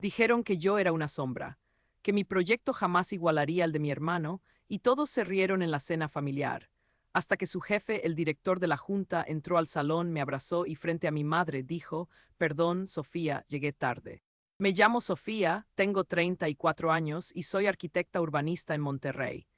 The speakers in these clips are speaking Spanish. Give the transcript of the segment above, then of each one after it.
Dijeron que yo era una sombra, que mi proyecto jamás igualaría al de mi hermano, y todos se rieron en la cena familiar, hasta que su jefe, el director de la junta, entró al salón, me abrazó y frente a mi madre dijo: «Perdón, Sofía, llegué tarde. Me llamo Sofía, tengo 34 años y soy arquitecta urbanista en Monterrey».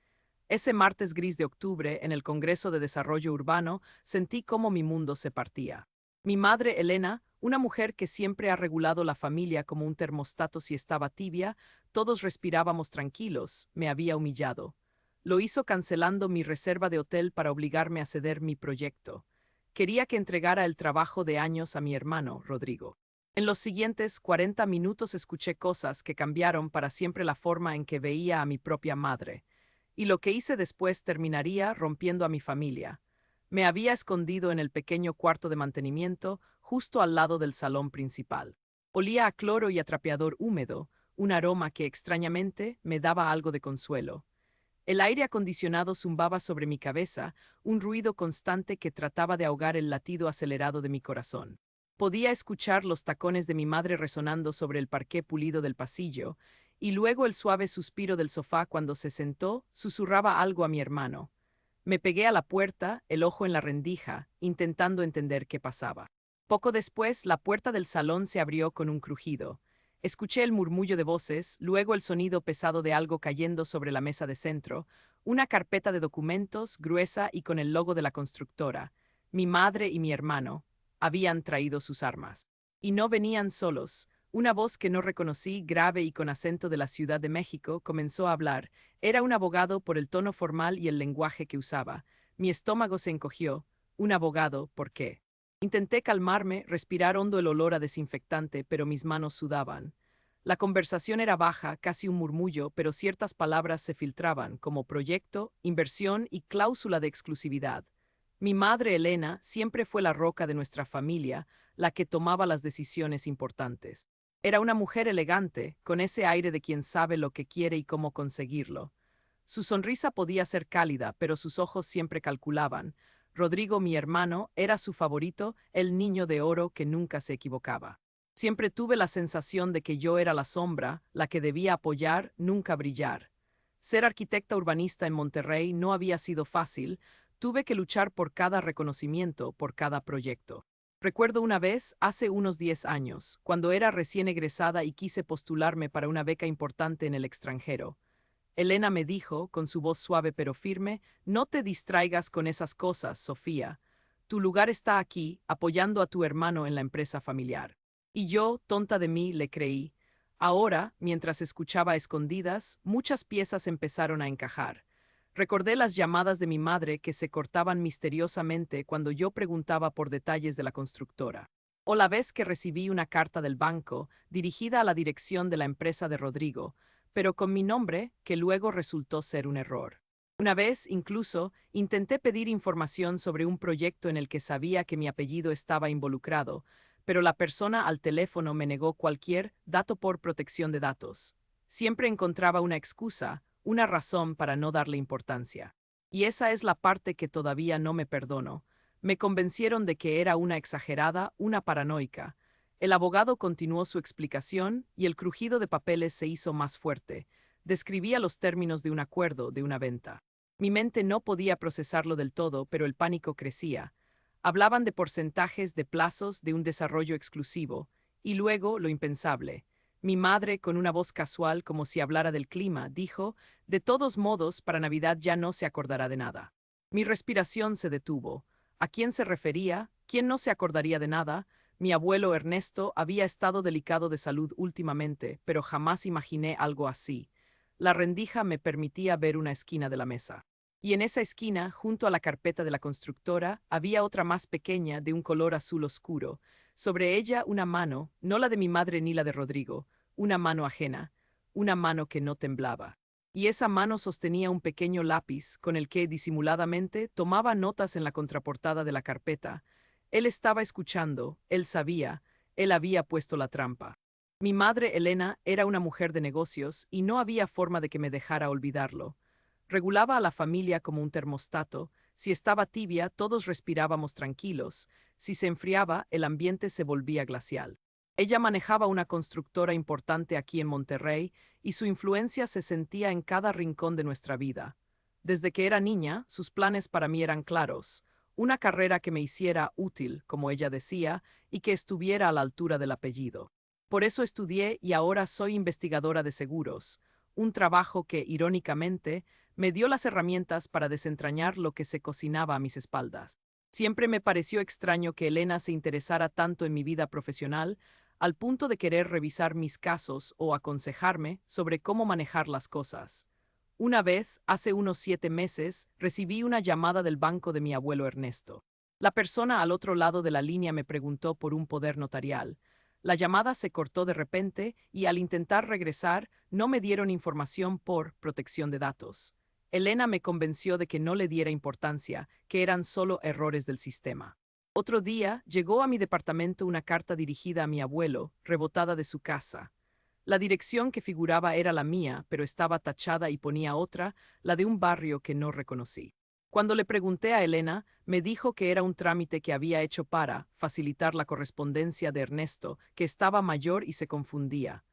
Ese martes gris de octubre, en el Congreso de Desarrollo Urbano, sentí cómo mi mundo se partía. Mi madre, Elena, una mujer que siempre ha regulado la familia como un termostato si estaba tibia, todos respirábamos tranquilos, me había humillado. Lo hizo cancelando mi reserva de hotel para obligarme a ceder mi proyecto. Quería que entregara el trabajo de años a mi hermano, Rodrigo. En los siguientes 40 minutos escuché cosas que cambiaron para siempre la forma en que veía a mi propia madre. Y lo que hice después terminaría rompiendo a mi familia. Me había escondido en el pequeño cuarto de mantenimiento, justo al lado del salón principal. Olía a cloro y a trapeador húmedo, un aroma que extrañamente me daba algo de consuelo. El aire acondicionado zumbaba sobre mi cabeza, un ruido constante que trataba de ahogar el latido acelerado de mi corazón. Podía escuchar los tacones de mi madre resonando sobre el parqué pulido del pasillo, y luego el suave suspiro del sofá cuando se sentó, susurraba algo a mi hermano. Me pegué a la puerta, el ojo en la rendija, intentando entender qué pasaba. Poco después, la puerta del salón se abrió con un crujido. Escuché el murmullo de voces, luego el sonido pesado de algo cayendo sobre la mesa de centro, una carpeta de documentos, gruesa y con el logo de la constructora. Mi madre y mi hermano habían traído sus armas. Y no venían solos. Una voz que no reconocí, grave y con acento de la Ciudad de México, comenzó a hablar. Era un abogado por el tono formal y el lenguaje que usaba. Mi estómago se encogió. Un abogado, ¿por qué? Intenté calmarme, respirar hondo el olor a desinfectante, pero mis manos sudaban. La conversación era baja, casi un murmullo, pero ciertas palabras se filtraban, como proyecto, inversión y cláusula de exclusividad. Mi madre, Elena, siempre fue la roca de nuestra familia, la que tomaba las decisiones importantes. Era una mujer elegante, con ese aire de quien sabe lo que quiere y cómo conseguirlo. Su sonrisa podía ser cálida, pero sus ojos siempre calculaban. Rodrigo, mi hermano, era su favorito, el niño de oro que nunca se equivocaba. Siempre tuve la sensación de que yo era la sombra, la que debía apoyar, nunca brillar. Ser arquitecta urbanista en Monterrey no había sido fácil, tuve que luchar por cada reconocimiento, por cada proyecto. Recuerdo una vez, hace unos 10 años, cuando era recién egresada y quise postularme para una beca importante en el extranjero. Elena me dijo, con su voz suave pero firme: «No te distraigas con esas cosas, Sofía. Tu lugar está aquí, apoyando a tu hermano en la empresa familiar». Y yo, tonta de mí, le creí. Ahora, mientras escuchaba a escondidas, muchas piezas empezaron a encajar. Recordé las llamadas de mi madre que se cortaban misteriosamente cuando yo preguntaba por detalles de la constructora. O la vez que recibí una carta del banco, dirigida a la dirección de la empresa de Rodrigo, pero con mi nombre, que luego resultó ser un error. Una vez, incluso, intenté pedir información sobre un proyecto en el que sabía que mi apellido estaba involucrado, pero la persona al teléfono me negó cualquier dato por protección de datos. Siempre encontraba una excusa, una razón para no darle importancia. Y esa es la parte que todavía no me perdono. Me convencieron de que era una exagerada, una paranoica. El abogado continuó su explicación y el crujido de papeles se hizo más fuerte. Describía los términos de un acuerdo, de una venta. Mi mente no podía procesarlo del todo, pero el pánico crecía. Hablaban de porcentajes, de plazos, de un desarrollo exclusivo. Y luego, lo impensable. Mi madre, con una voz casual, como si hablara del clima, dijo: «De todos modos, para Navidad ya no se acordará de nada». Mi respiración se detuvo. ¿A quién se refería? ¿Quién no se acordaría de nada? Mi abuelo Ernesto había estado delicado de salud últimamente, pero jamás imaginé algo así. La rendija me permitía ver una esquina de la mesa. Y en esa esquina, junto a la carpeta de la constructora, había otra más pequeña, de un color azul oscuro. Sobre ella una mano, no la de mi madre ni la de Rodrigo, una mano ajena, una mano que no temblaba. Y esa mano sostenía un pequeño lápiz con el que, disimuladamente, tomaba notas en la contraportada de la carpeta. Él estaba escuchando, él sabía, él había puesto la trampa. Mi madre, Elena, era una mujer de negocios y no había forma de que me dejara olvidarlo. Regulaba a la familia como un termostato. Si estaba tibia, todos respirábamos tranquilos. Si se enfriaba, el ambiente se volvía glacial. Ella manejaba una constructora importante aquí en Monterrey y su influencia se sentía en cada rincón de nuestra vida. Desde que era niña, sus planes para mí eran claros: una carrera que me hiciera útil, como ella decía, y que estuviera a la altura del apellido. Por eso estudié y ahora soy investigadora de seguros, un trabajo que, irónicamente, me dio las herramientas para desentrañar lo que se cocinaba a mis espaldas. Siempre me pareció extraño que Elena se interesara tanto en mi vida profesional, al punto de querer revisar mis casos o aconsejarme sobre cómo manejar las cosas. Una vez, hace unos 7 meses, recibí una llamada del banco de mi abuelo Ernesto. La persona al otro lado de la línea me preguntó por un poder notarial. La llamada se cortó de repente y al intentar regresar, no me dieron información por protección de datos. Elena me convenció de que no le diera importancia, que eran solo errores del sistema. Otro día, llegó a mi departamento una carta dirigida a mi abuelo, rebotada de su casa. La dirección que figuraba era la mía, pero estaba tachada y ponía otra, la de un barrio que no reconocí. Cuando le pregunté a Elena, me dijo que era un trámite que había hecho para facilitar la correspondencia de Ernesto, que estaba mayor y se confundía.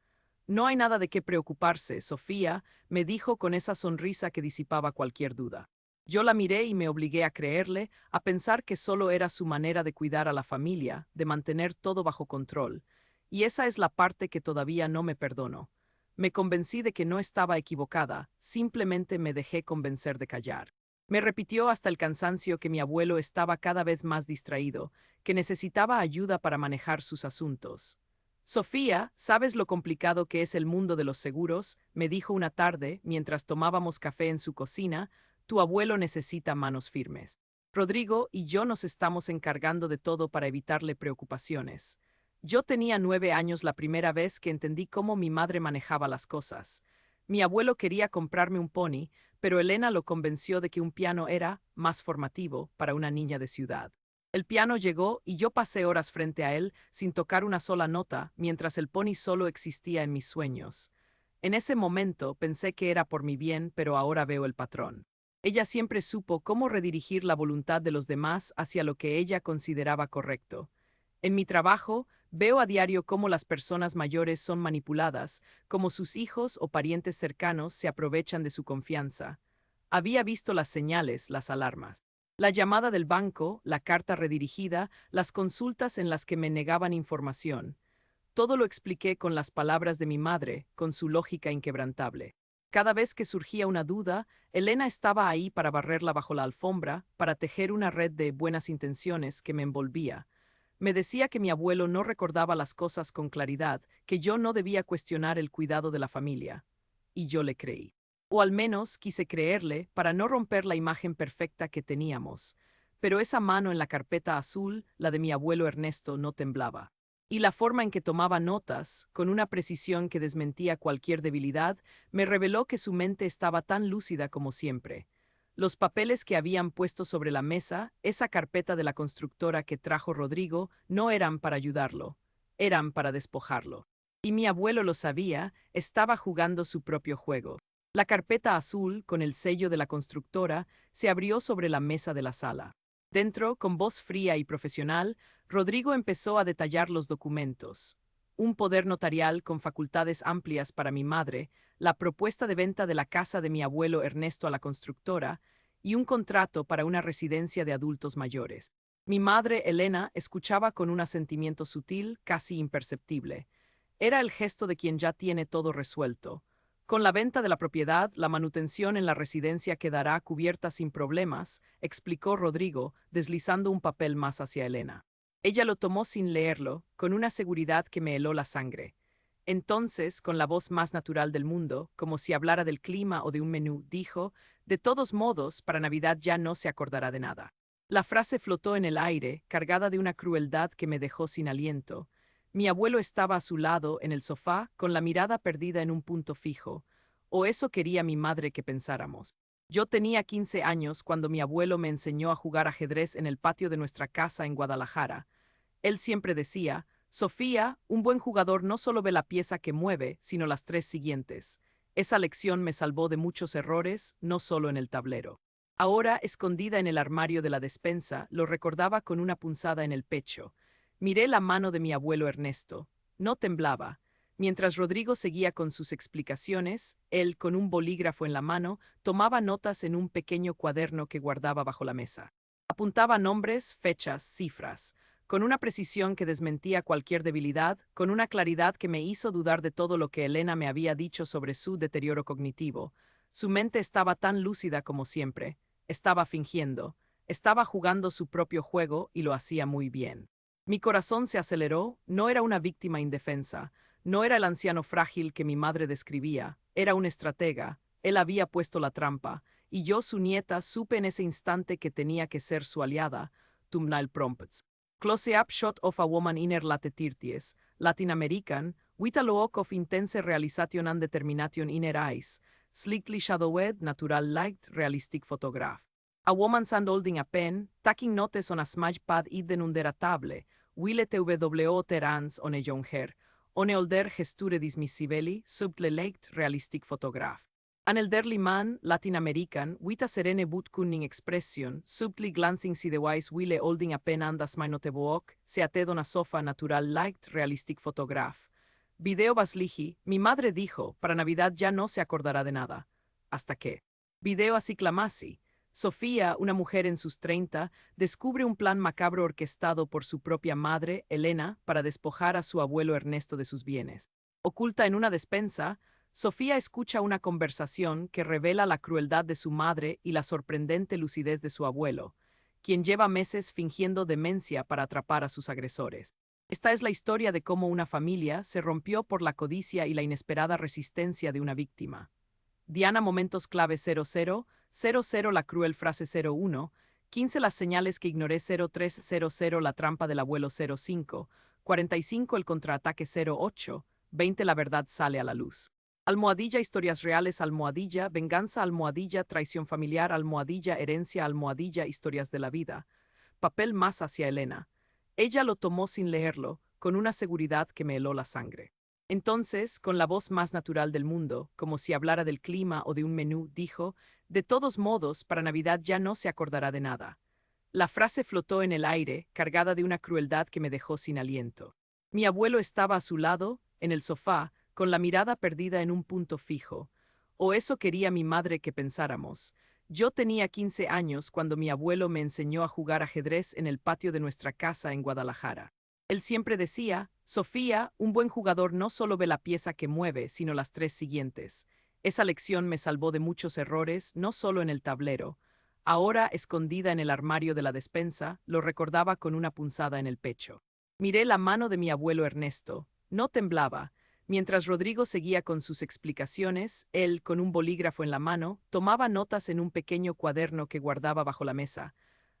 No hay nada de qué preocuparse, Sofía, me dijo con esa sonrisa que disipaba cualquier duda. Yo la miré y me obligué a creerle, a pensar que solo era su manera de cuidar a la familia, de mantener todo bajo control. Y esa es la parte que todavía no me perdono. Me convencí de que no estaba equivocada, simplemente me dejé convencer de callar. Me repitió hasta el cansancio que mi abuelo estaba cada vez más distraído, que necesitaba ayuda para manejar sus asuntos. Sofía, ¿sabes lo complicado que es el mundo de los seguros?, me dijo una tarde, mientras tomábamos café en su cocina. Tu abuelo necesita manos firmes. Rodrigo y yo nos estamos encargando de todo para evitarle preocupaciones. Yo tenía 9 años la primera vez que entendí cómo mi madre manejaba las cosas. Mi abuelo quería comprarme un pony, pero Elena lo convenció de que un piano era más formativo para una niña de ciudad. El piano llegó y yo pasé horas frente a él sin tocar una sola nota, mientras el pony solo existía en mis sueños. En ese momento pensé que era por mi bien, pero ahora veo el patrón. Ella siempre supo cómo redirigir la voluntad de los demás hacia lo que ella consideraba correcto. En mi trabajo, veo a diario cómo las personas mayores son manipuladas, cómo sus hijos o parientes cercanos se aprovechan de su confianza. Había visto las señales, las alarmas. La llamada del banco, la carta redirigida, las consultas en las que me negaban información. Todo lo expliqué con las palabras de mi madre, con su lógica inquebrantable. Cada vez que surgía una duda, Elena estaba ahí para barrerla bajo la alfombra, para tejer una red de buenas intenciones que me envolvía. Me decía que mi abuelo no recordaba las cosas con claridad, que yo no debía cuestionar el cuidado de la familia. Y yo le creí. O al menos quise creerle para no romper la imagen perfecta que teníamos. Pero esa mano en la carpeta azul, la de mi abuelo Ernesto, no temblaba. Y la forma en que tomaba notas, con una precisión que desmentía cualquier debilidad, me reveló que su mente estaba tan lúcida como siempre. Los papeles que habían puesto sobre la mesa, esa carpeta de la constructora que trajo Rodrigo, no eran para ayudarlo, eran para despojarlo. Y mi abuelo lo sabía, estaba jugando su propio juego. La carpeta azul, con el sello de la constructora, se abrió sobre la mesa de la sala. Dentro, con voz fría y profesional, Rodrigo empezó a detallar los documentos. Un poder notarial con facultades amplias para mi madre, la propuesta de venta de la casa de mi abuelo Ernesto a la constructora y un contrato para una residencia de adultos mayores. Mi madre, Elena, escuchaba con un asentimiento sutil, casi imperceptible. Era el gesto de quien ya tiene todo resuelto. Con la venta de la propiedad, la manutención en la residencia quedará cubierta sin problemas, explicó Rodrigo, deslizando un papel más hacia Elena. Ella lo tomó sin leerlo, con una seguridad que me heló la sangre. Entonces, con la voz más natural del mundo, como si hablara del clima o de un menú, dijo: de todos modos, para Navidad ya no se acordará de nada. La frase flotó en el aire, cargada de una crueldad que me dejó sin aliento. Mi abuelo estaba a su lado, en el sofá, con la mirada perdida en un punto fijo. O eso quería mi madre que pensáramos. Yo tenía 15 años cuando mi abuelo me enseñó a jugar ajedrez en el patio de nuestra casa en Guadalajara. Él siempre decía: Sofía, un buen jugador no solo ve la pieza que mueve, sino las tres siguientes. Esa lección me salvó de muchos errores, no solo en el tablero. Ahora, escondida en el armario de la despensa, lo recordaba con una punzada en el pecho. Miré la mano de mi abuelo Ernesto. no temblaba. Mientras Rodrigo seguía con sus explicaciones, él, con un bolígrafo en la mano, tomaba notas en un pequeño cuaderno que guardaba bajo la mesa. Apuntaba nombres, fechas, cifras, con una precisión que desmentía cualquier debilidad, con una claridad que me hizo dudar de todo lo que Elena me había dicho sobre su deterioro cognitivo. Su mente estaba tan lúcida como siempre. Estaba fingiendo. Estaba jugando su propio juego y lo hacía muy bien. Mi corazón se aceleró. No era una víctima indefensa. No era el anciano frágil que mi madre describía. Era un estratega. Él había puesto la trampa. Y yo, su nieta, supe en ese instante que tenía que ser su aliada. Tumnal prompts. Close-up shot of a woman inner late tirties, Latin American, with a look of intense realization and determination in her eyes, slickly shadowed, natural light, realistic photograph. A woman stand holding a pen, taking notes on a smudge pad hidden under a table, Wille TWO terans on a young hair, on a older gesture dismissibili, subtle light, realistic photograph. An elderly man, Latin American, with a serene but cunning expression, subtly glancing sidewise while holding a pen and a smynotebook, seated on a sofa natural light, realistic photograph. Video Baslihi, mi madre dijo, para Navidad ya no se acordará de nada. Hasta que. Video Asiclamasi. Sofía, una mujer en sus 30, descubre un plan macabro orquestado por su propia madre, Elena, para despojar a su abuelo Ernesto de sus bienes. Oculta en una despensa, Sofía escucha una conversación que revela la crueldad de su madre y la sorprendente lucidez de su abuelo, quien lleva meses fingiendo demencia para atrapar a sus agresores. Esta es la historia de cómo una familia se rompió por la codicia y la inesperada resistencia de una víctima. Diana momentos clave 00, la cruel frase 01, 15 las señales que ignoré 0300 la trampa del abuelo 05, 45 el contraataque 08, 20 la verdad sale a la luz. Almohadilla historias reales almohadilla venganza almohadilla traición familiar almohadilla herencia almohadilla historias de la vida. Papel más hacia Elena. Ella lo tomó sin leerlo, con una seguridad que me heló la sangre. Entonces, con la voz más natural del mundo, como si hablara del clima o de un menú, dijo, de todos modos, para Navidad ya no se acordará de nada. La frase flotó en el aire, cargada de una crueldad que me dejó sin aliento. Mi abuelo estaba a su lado, en el sofá, con la mirada perdida en un punto fijo. O eso quería mi madre que pensáramos. Yo tenía 15 años cuando mi abuelo me enseñó a jugar ajedrez en el patio de nuestra casa en Guadalajara. Él siempre decía, Sofía, un buen jugador no solo ve la pieza que mueve, sino las 3 siguientes. Esa lección me salvó de muchos errores, no solo en el tablero. Ahora, escondida en el armario de la despensa, lo recordaba con una punzada en el pecho. Miré la mano de mi abuelo Ernesto. No temblaba. Mientras Rodrigo seguía con sus explicaciones, él, con un bolígrafo en la mano, tomaba notas en un pequeño cuaderno que guardaba bajo la mesa.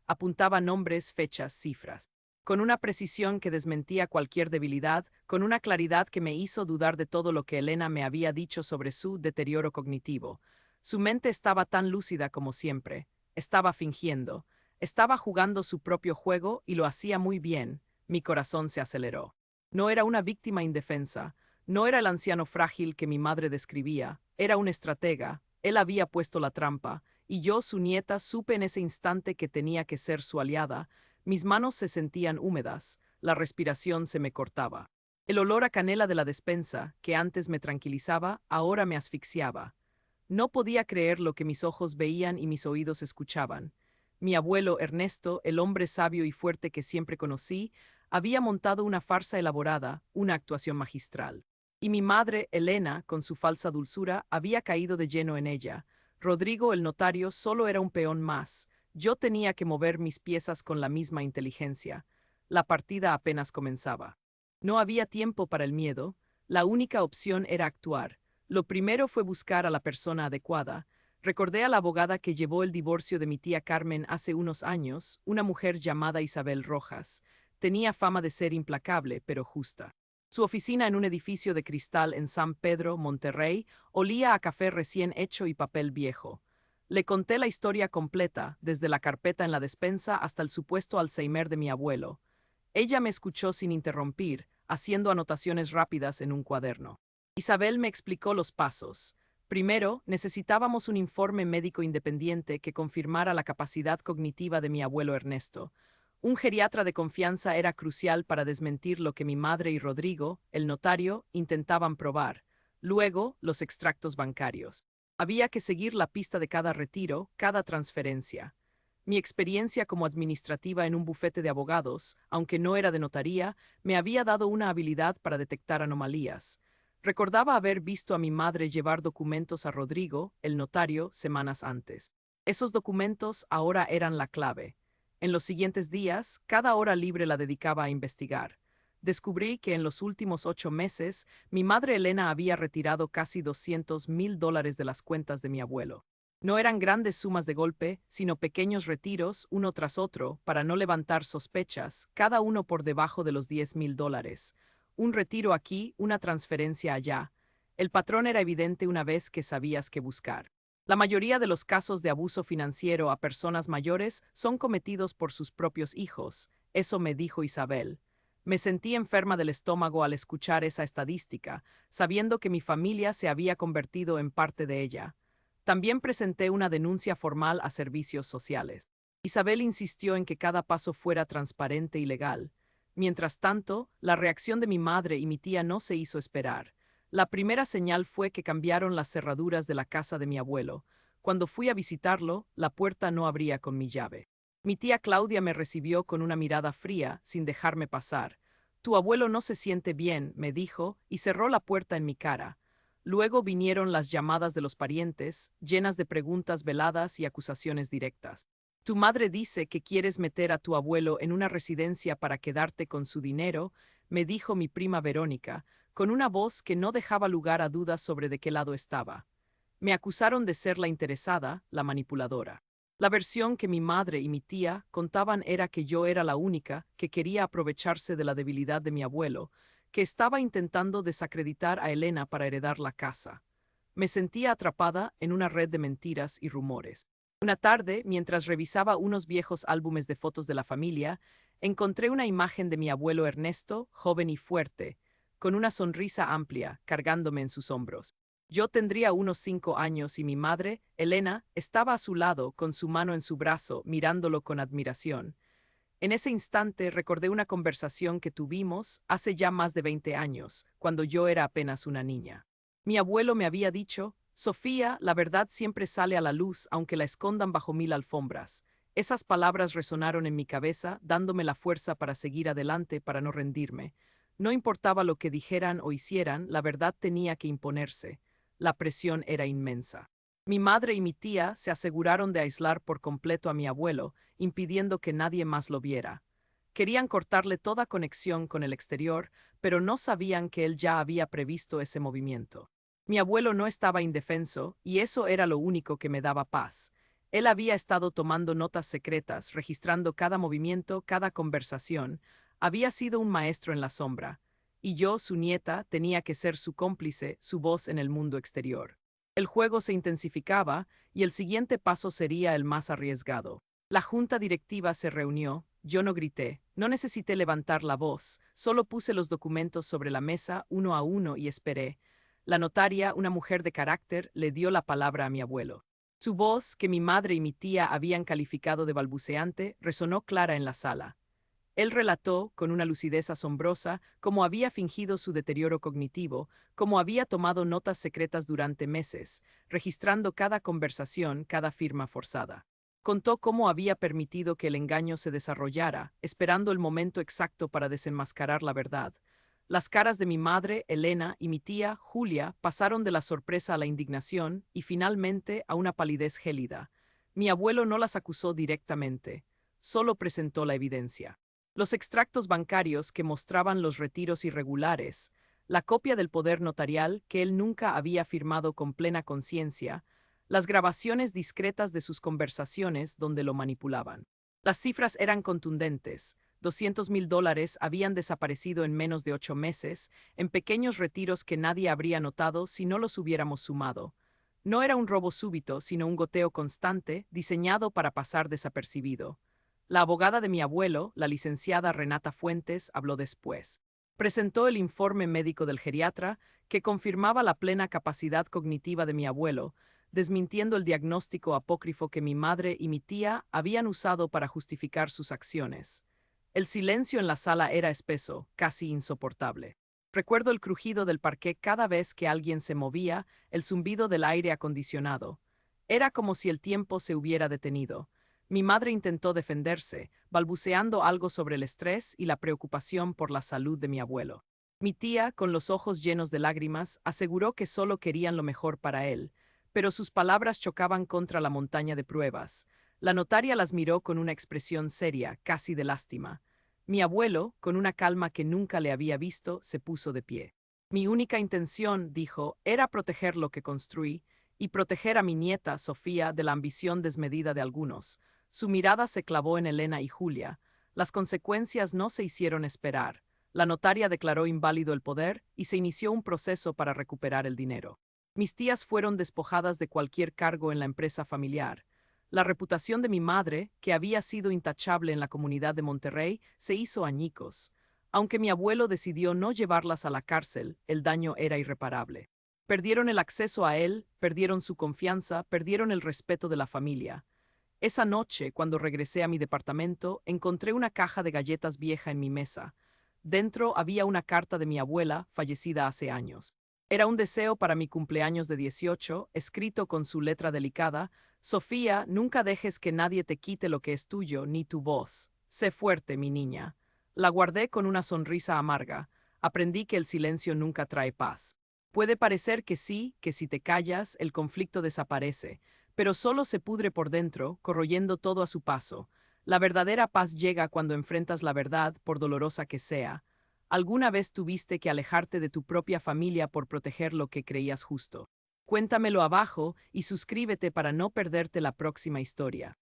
Apuntaba nombres, fechas, cifras. Con una precisión que desmentía cualquier debilidad, con una claridad que me hizo dudar de todo lo que Elena me había dicho sobre su deterioro cognitivo. Su mente estaba tan lúcida como siempre. Estaba fingiendo. Estaba jugando su propio juego y lo hacía muy bien. Mi corazón se aceleró. No era una víctima indefensa. No era el anciano frágil que mi madre describía, era un estratega, él había puesto la trampa, y yo, su nieta, supe en ese instante que tenía que ser su aliada. Mis manos se sentían húmedas, la respiración se me cortaba. El olor a canela de la despensa, que antes me tranquilizaba, ahora me asfixiaba. No podía creer lo que mis ojos veían y mis oídos escuchaban. Mi abuelo Ernesto, el hombre sabio y fuerte que siempre conocí, había montado una farsa elaborada, una actuación magistral. Y mi madre, Elena, con su falsa dulzura, había caído de lleno en ella. Rodrigo, el notario, solo era un peón más. Yo tenía que mover mis piezas con la misma inteligencia. La partida apenas comenzaba. No había tiempo para el miedo. La única opción era actuar. Lo primero fue buscar a la persona adecuada. Recordé a la abogada que llevó el divorcio de mi tía Carmen hace unos años, una mujer llamada Isabel Rojas. Tenía fama de ser implacable, pero justa. Su oficina en un edificio de cristal en San Pedro, Monterrey, olía a café recién hecho y papel viejo. Le conté la historia completa, desde la carpeta en la despensa hasta el supuesto Alzheimer de mi abuelo. Ella me escuchó sin interrumpir, haciendo anotaciones rápidas en un cuaderno. Isabel me explicó los pasos. Primero, necesitábamos un informe médico independiente que confirmara la capacidad cognitiva de mi abuelo Ernesto. Un geriatra de confianza era crucial para desmentir lo que mi madre y Rodrigo, el notario, intentaban probar. Luego, los extractos bancarios. Había que seguir la pista de cada retiro, cada transferencia. Mi experiencia como administrativa en un bufete de abogados, aunque no era de notaría, me había dado una habilidad para detectar anomalías. Recordaba haber visto a mi madre llevar documentos a Rodrigo, el notario, semanas antes. Esos documentos ahora eran la clave. En los siguientes días, cada hora libre la dedicaba a investigar. Descubrí que en los últimos 8 meses, mi madre Elena había retirado casi $200,000 de las cuentas de mi abuelo. No eran grandes sumas de golpe, sino pequeños retiros, uno tras otro, para no levantar sospechas, cada uno por debajo de los $10,000. Un retiro aquí, una transferencia allá. El patrón era evidente una vez que sabías qué buscar. La mayoría de los casos de abuso financiero a personas mayores son cometidos por sus propios hijos, eso me dijo Isabel. Me sentí enferma del estómago al escuchar esa estadística, sabiendo que mi familia se había convertido en parte de ella. También presenté una denuncia formal a servicios sociales. Isabel insistió en que cada paso fuera transparente y legal. Mientras tanto, la reacción de mi madre y mi tía no se hizo esperar. La primera señal fue que cambiaron las cerraduras de la casa de mi abuelo. Cuando fui a visitarlo, la puerta no abría con mi llave. Mi tía Claudia me recibió con una mirada fría, sin dejarme pasar. Tu abuelo no se siente bien, me dijo, y cerró la puerta en mi cara. Luego vinieron las llamadas de los parientes, llenas de preguntas veladas y acusaciones directas. Tu madre dice que quieres meter a tu abuelo en una residencia para quedarte con su dinero, me dijo mi prima Verónica, con una voz que no dejaba lugar a dudas sobre de qué lado estaba. Me acusaron de ser la interesada, la manipuladora. La versión que mi madre y mi tía contaban era que yo era la única que quería aprovecharse de la debilidad de mi abuelo, que estaba intentando desacreditar a Elena para heredar la casa. Me sentía atrapada en una red de mentiras y rumores. Una tarde, mientras revisaba unos viejos álbumes de fotos de la familia, encontré una imagen de mi abuelo Ernesto, joven y fuerte, con una sonrisa amplia, cargándome en sus hombros. Yo tendría unos 5 años y mi madre, Elena, estaba a su lado, con su mano en su brazo, mirándolo con admiración. En ese instante recordé una conversación que tuvimos hace ya más de 20 años, cuando yo era apenas una niña. Mi abuelo me había dicho, Sofía, la verdad siempre sale a la luz aunque la escondan bajo 1000 alfombras. Esas palabras resonaron en mi cabeza, dándome la fuerza para seguir adelante, para no rendirme. No importaba lo que dijeran o hicieran, la verdad tenía que imponerse. La presión era inmensa. Mi madre y mi tía se aseguraron de aislar por completo a mi abuelo, impidiendo que nadie más lo viera. Querían cortarle toda conexión con el exterior, pero no sabían que él ya había previsto ese movimiento. Mi abuelo no estaba indefenso, y eso era lo único que me daba paz. Él había estado tomando notas secretas, registrando cada movimiento, cada conversación. Había sido un maestro en la sombra, y yo, su nieta, tenía que ser su cómplice, su voz en el mundo exterior. El juego se intensificaba, y el siguiente paso sería el más arriesgado. La junta directiva se reunió, yo no grité, no necesité levantar la voz, solo puse los documentos sobre la mesa uno a uno y esperé. La notaria, una mujer de carácter, le dio la palabra a mi abuelo. Su voz, que mi madre y mi tía habían calificado de balbuceante, resonó clara en la sala. Él relató, con una lucidez asombrosa, cómo había fingido su deterioro cognitivo, cómo había tomado notas secretas durante meses, registrando cada conversación, cada firma forzada. Contó cómo había permitido que el engaño se desarrollara, esperando el momento exacto para desenmascarar la verdad. Las caras de mi madre, Elena, y mi tía, Julia, pasaron de la sorpresa a la indignación y finalmente a una palidez gélida. Mi abuelo no las acusó directamente, solo presentó la evidencia. Los extractos bancarios que mostraban los retiros irregulares, la copia del poder notarial que él nunca había firmado con plena conciencia, las grabaciones discretas de sus conversaciones donde lo manipulaban. Las cifras eran contundentes. $200,000 habían desaparecido en menos de 8 meses, en pequeños retiros que nadie habría notado si no los hubiéramos sumado. No era un robo súbito, sino un goteo constante, diseñado para pasar desapercibido. La abogada de mi abuelo, la licenciada Renata Fuentes, habló después. Presentó el informe médico del geriatra, que confirmaba la plena capacidad cognitiva de mi abuelo, desmintiendo el diagnóstico apócrifo que mi madre y mi tía habían usado para justificar sus acciones. El silencio en la sala era espeso, casi insoportable. Recuerdo el crujido del parqué cada vez que alguien se movía, el zumbido del aire acondicionado. Era como si el tiempo se hubiera detenido. Mi madre intentó defenderse, balbuceando algo sobre el estrés y la preocupación por la salud de mi abuelo. Mi tía, con los ojos llenos de lágrimas, aseguró que solo querían lo mejor para él, pero sus palabras chocaban contra la montaña de pruebas. La notaria las miró con una expresión seria, casi de lástima. Mi abuelo, con una calma que nunca le había visto, se puso de pie. Mi única intención, dijo, era proteger lo que construí, y proteger a mi nieta, Sofía, de la ambición desmedida de algunos. Su mirada se clavó en Elena y Julia. Las consecuencias no se hicieron esperar. La notaria declaró inválido el poder y se inició un proceso para recuperar el dinero. Mis tías fueron despojadas de cualquier cargo en la empresa familiar. La reputación de mi madre, que había sido intachable en la comunidad de Monterrey, se hizo añicos. Aunque mi abuelo decidió no llevarlas a la cárcel, el daño era irreparable. Perdieron el acceso a él, perdieron su confianza, perdieron el respeto de la familia. Esa noche, cuando regresé a mi departamento, encontré una caja de galletas vieja en mi mesa. Dentro había una carta de mi abuela, fallecida hace años. Era un deseo para mi cumpleaños de 18, escrito con su letra delicada: Sofía, nunca dejes que nadie te quite lo que es tuyo, ni tu voz. Sé fuerte, mi niña. La guardé con una sonrisa amarga. Aprendí que el silencio nunca trae paz. Puede parecer que sí, que si te callas, el conflicto desaparece, pero solo se pudre por dentro, corroyendo todo a su paso. La verdadera paz llega cuando enfrentas la verdad, por dolorosa que sea. ¿Alguna vez tuviste que alejarte de tu propia familia por proteger lo que creías justo? Cuéntamelo abajo y suscríbete para no perderte la próxima historia.